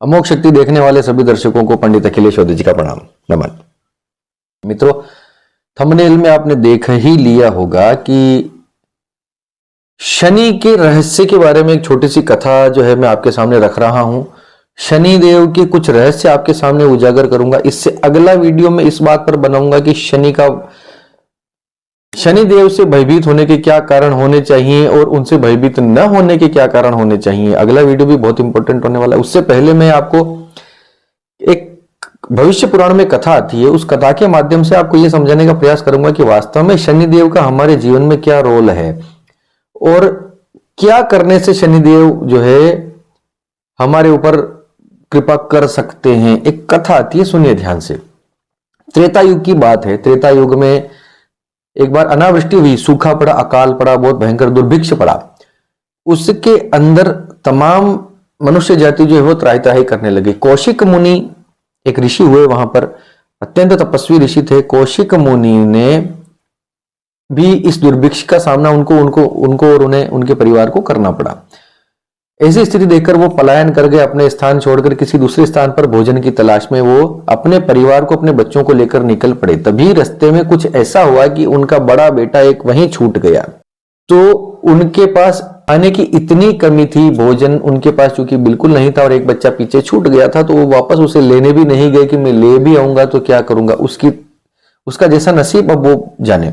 अमोघ शक्ति देखने वाले सभी दर्शकों को पंडित अखिलेश चौधरी जी का प्रणाम नमन। मित्रों, थंबनेल में आपने देख ही लिया होगा कि शनि के रहस्य के बारे में एक छोटी सी कथा जो है मैं आपके सामने रख रहा हूं। शनि देव के कुछ रहस्य आपके सामने उजागर करूंगा। इससे अगला वीडियो में इस बात पर बनाऊंगा कि शनि देव से भयभीत होने के क्या कारण होने चाहिए और उनसे भयभीत न होने के क्या कारण होने चाहिए। अगला वीडियो भी बहुत इंपॉर्टेंट होने वाला है। उससे पहले मैं आपको एक भविष्य पुराण में कथा आती है, उस कथा के माध्यम से आपको यह समझाने का प्रयास करूंगा कि वास्तव में शनि देव का हमारे जीवन में क्या रोल है और क्या करने से शनिदेव जो है हमारे ऊपर कृपा कर सकते हैं। एक कथा आती है, सुनिए ध्यान से। त्रेता युग की बात है। त्रेता युग में एक बार अनावृष्टि हुई, सूखा पड़ा, अकाल पड़ा, बहुत भयंकर दुर्भिक्ष पड़ा। उसके अंदर तमाम मनुष्य जाति जो है वो त्राहि त्राहि करने लगी। कौशिक मुनि एक ऋषि हुए, वहां पर अत्यंत तपस्वी ऋषि थे। कौशिक मुनि ने भी इस दुर्भिक्ष का सामना उनको और उन्हें उनके परिवार को करना पड़ा। ऐसी स्थिति देखकर वो पलायन कर गए, अपने स्थान छोड़कर किसी दूसरे स्थान पर भोजन की तलाश में वो अपने परिवार को, अपने बच्चों को लेकर निकल पड़े। तभी रास्ते में कुछ ऐसा हुआ कि उनका बड़ा बेटा एक वहीं छूट गया। तो उनके पास आने की इतनी कमी थी, भोजन उनके पास चूंकि बिल्कुल नहीं था और एक बच्चा पीछे छूट गया था, तो वो वापस उसे लेने भी नहीं गए कि मैं ले भी आऊंगा तो क्या करूंगा। उसका जैसा नसीब अब वो जाने।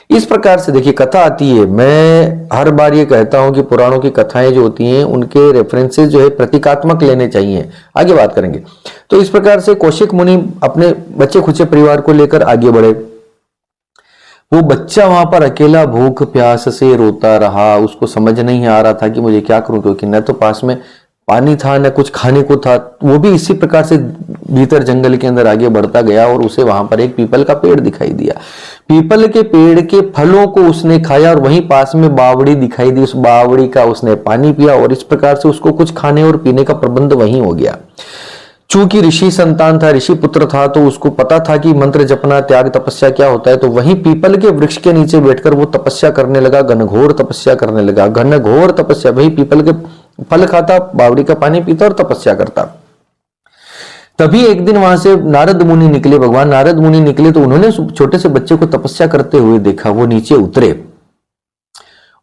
इस प्रकार से देखिए कथा आती है। मैं हर बार ये कहता हूं कि पुराणों की कथाएं जो होती हैं उनके रेफरेंसेस जो है प्रतीकात्मक लेने चाहिए। आगे बात करेंगे। तो इस प्रकार से कौशिक मुनि अपने बच्चे खुचे परिवार को लेकर आगे बढ़े। वो बच्चा वहां पर अकेला भूख प्यास से रोता रहा। उसको समझ नहीं आ रहा था कि मुझे क्या करूं, क्योंकि न तो पास में पानी था न कुछ खाने को था। वो भी इसी प्रकार से भीतर जंगल के अंदर आगे बढ़ता गया और उसे वहां पर एक पीपल का पेड़ दिखाई दिया। पीपल के पेड़ के फलों को उसने खाया और वहीं पास में बावड़ी दिखाई दी। उस बावड़ी का उसने पानी पिया और इस प्रकार से उसको कुछ खाने और पीने का प्रबंध वहीं हो गया। चूंकि ऋषि संतान था, ऋषि पुत्र था, तो उसको पता था कि मंत्र जपना, त्याग, तपस्या क्या होता है। तो वहीं पीपल के वृक्ष के नीचे बैठकर वो तपस्या करने लगा, घनघोर तपस्या करने लगा। घनघोर तपस्या, वही पीपल के फल खाता, बावड़ी का पानी पीता और तपस्या करता। तभी एक दिन वहां से नारद मुनि निकले। भगवान नारद मुनि निकले तो उन्होंने छोटे से बच्चे को तपस्या करते हुए देखा। वो नीचे उतरे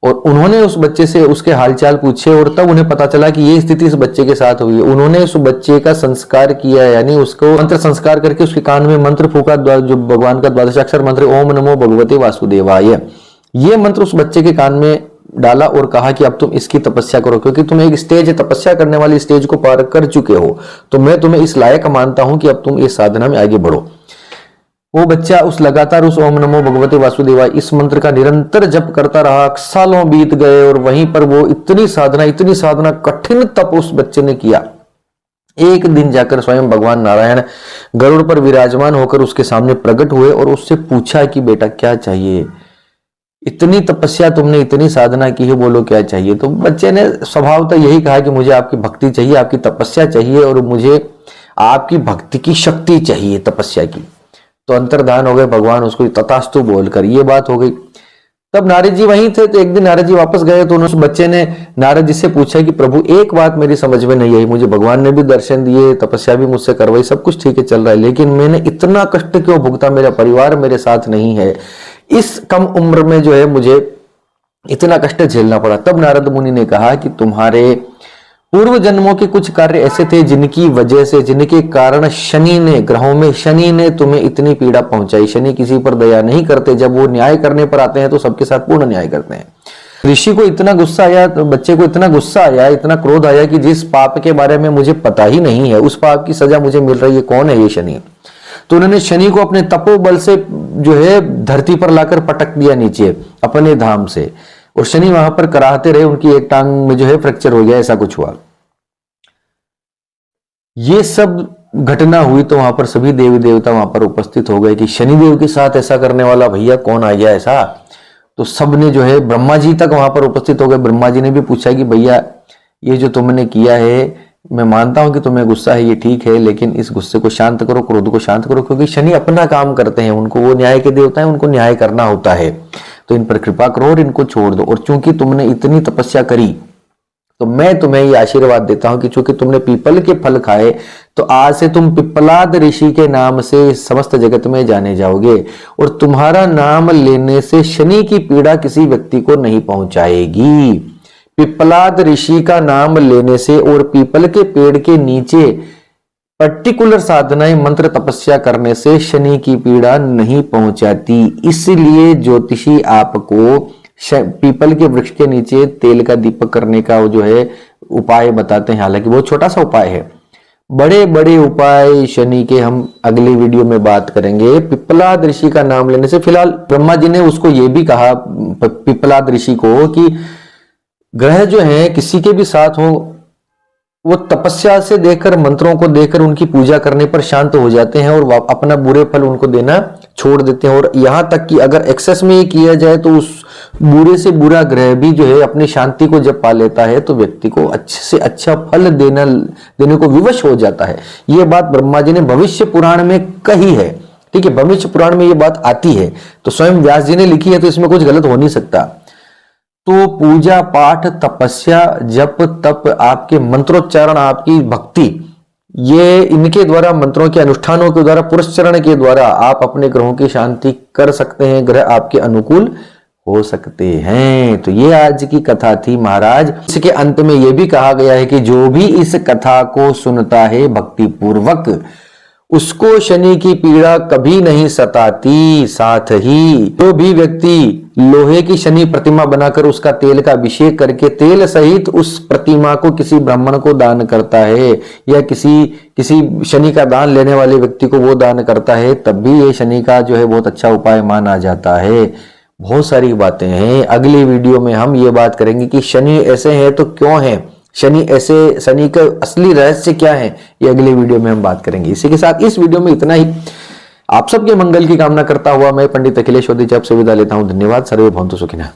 और उन्होंने उस बच्चे से उसके हालचाल पूछे और तब उन्हें पता चला कि ये स्थिति इस बच्चे के साथ हुई है। उन्होंने उस बच्चे का संस्कार किया, यानी उसको मंत्र संस्कार करके उसके कान में मंत्र फूका, जो भगवान का द्वादशाक्षर मंत्र ओम नमो भगवते वासुदेवाय, ये मंत्र उस बच्चे के कान में डाला और कहा कि अब तुम इसकी तपस्या करो, क्योंकि तुम एक स्टेज तपस्या करने वाली स्टेज को पार कर चुके हो, तो मैं तुम्हें इस लायक मानता हूं कि अब तुम इस साधना में आगे बढ़ो। वो बच्चा लगातार उस ओम नमो भगवते वासुदेवाय इस मंत्र का निरंतर जप करता रहा। सालों बीत गए और वहीं पर वो इतनी साधना कठिन तप उस बच्चे ने किया। एक दिन जाकर स्वयं भगवान नारायण गरुड़ पर विराजमान होकर उसके सामने प्रकट हुए और उससे पूछा कि बेटा क्या चाहिए, इतनी तपस्या तुमने, इतनी साधना की है, बोलो क्या चाहिए। तो बच्चे ने स्वभावतः यही कहा कि मुझे आपकी भक्ति चाहिए, आपकी तपस्या चाहिए और मुझे आपकी भक्ति की शक्ति चाहिए तपस्या की। तो अंतर्धान हो गए भगवान, उसको तथास्तु बोलकर ये बात हो गई। तब नारद जी वहीं थे, तो एक दिन नारद जी वापस गए तो उस बच्चे ने नारद जी से पूछा कि प्रभु एक बात मेरी समझ में नहीं आई, मुझे भगवान ने भी दर्शन दिए, तपस्या भी मुझसे करवाई, सब कुछ ठीक है चल रहा है, लेकिन मैंने इतना कष्ट क्यों भुगता, मेरा परिवार मेरे साथ नहीं है, इस कम उम्र में जो है मुझे इतना कष्ट झेलना पड़ा। तब नारद मुनि ने कहा कि तुम्हारे पूर्व जन्मों के कुछ कार्य ऐसे थे जिनकी वजह से, जिनके कारण शनि ने, ग्रहों में शनि ने तुम्हें इतनी पीड़ा पहुंचाई। शनि किसी पर दया नहीं करते, जब वो न्याय करने पर आते हैं तो सबके साथ पूर्ण न्याय करते हैं। ऋषि को इतना गुस्सा आया, तो बच्चे को इतना गुस्सा आया, इतना क्रोध आया कि जिस पाप के बारे में मुझे पता ही नहीं है उस पाप की सजा मुझे मिल रही है, कौन है ये शनि। तो उन्होंने शनि को अपने तपोबल से जो है धरती पर लाकर पटक दिया नीचे अपने धाम से, और शनि वहां पर कराहते रहे, उनकी एक टांग में जो है फ्रैक्चर हो गया, ऐसा कुछ हुआ। ये सब घटना हुई तो वहां पर सभी देवी देवता वहां पर उपस्थित हो गए कि शनिदेव के साथ ऐसा करने वाला भैया कौन आ गया ऐसा। तो सब ने जो है, ब्रह्मा जी तक वहां पर उपस्थित हो गए। ब्रह्मा जी ने भी पूछा कि भैया ये जो तुमने किया है, मैं मानता हूं कि तुम्हें गुस्सा है, ये ठीक है, लेकिन इस गुस्से को शांत करो, क्रोध को शांत करो, क्योंकि शनि अपना काम करते हैं, उनको, वो न्याय के देवता हैं, उनको न्याय करना होता है, तो इन पर कृपा करो और इनको छोड़ दो। और चूंकि तुमने इतनी तपस्या करी तो मैं तुम्हें ये आशीर्वाद देता हूं कि चूंकि तुमने पीपल के फल खाए तो आज से तुम पिप्पलाद ऋषि के नाम से समस्त जगत में जाने जाओगे और तुम्हारा नाम लेने से शनि की पीड़ा किसी व्यक्ति को नहीं पहुंचाएगी। पिप्पलाद ऋषि का नाम लेने से और पीपल के पेड़ के नीचे पर्टिकुलर साधनाएं मंत्र तपस्या करने से शनि की पीड़ा नहीं पहुंचाती। इसलिए ज्योतिषी आपको पीपल के वृक्ष के नीचे तेल का दीपक करने का जो है उपाय बताते हैं। हालांकि वो छोटा सा उपाय है, बड़े बड़े उपाय शनि के हम अगली वीडियो में बात करेंगे। पिप्पलाद ऋषि का नाम लेने से, फिलहाल ब्रह्मा जी ने उसको ये भी कहा पिप्पलाद ऋषि को कि ग्रह जो है किसी के भी साथ हो वो तपस्या से देखकर, मंत्रों को देखकर उनकी पूजा करने पर शांत हो जाते हैं और अपना बुरे फल उनको देना छोड़ देते हैं। और यहां तक कि अगर एक्सेस में ये किया जाए तो उस बुरे से बुरा ग्रह भी जो है अपनी शांति को जब पा लेता है तो व्यक्ति को अच्छे से अच्छा फल देने को विवश हो जाता है। ये बात ब्रह्मा जी ने भविष्य पुराण में कही है। ठीक है, भविष्य पुराण में ये बात आती है तो स्वयं व्यास जी ने लिखी है तो इसमें कुछ गलत हो नहीं सकता। तो पूजा पाठ तपस्या जप तप आपके मंत्रोच्चारण आपकी भक्ति, ये इनके द्वारा, मंत्रों के अनुष्ठानों के द्वारा, पुरस्चरण के द्वारा आप अपने ग्रहों की शांति कर सकते हैं, ग्रह आपके अनुकूल हो सकते हैं। तो ये आज की कथा थी महाराज। इसके अंत में यह भी कहा गया है कि जो भी इस कथा को सुनता है भक्ति पूर्वक उसको शनि की पीड़ा कभी नहीं सताती। साथ ही जो भी व्यक्ति लोहे की शनि प्रतिमा बनाकर उसका तेल का अभिषेक करके तेल सहित उस प्रतिमा को किसी ब्राह्मण को दान करता है या किसी शनि का दान लेने वाले व्यक्ति को वो दान करता है, तब भी ये शनि का जो है बहुत अच्छा उपाय माना जाता है। बहुत सारी बातें हैं। अगली वीडियो में हम ये बात करेंगे कि शनि ऐसे है तो क्यों है, शनि का असली रहस्य क्या है, ये अगली वीडियो में हम बात करेंगे। इसी के साथ इस वीडियो में इतना ही। आप सबके मंगल की कामना करता हुआ मैं पंडित अखिलेश आपसे विदा लेता हूं। धन्यवाद। सर्वे भवन्तु सुखिनः।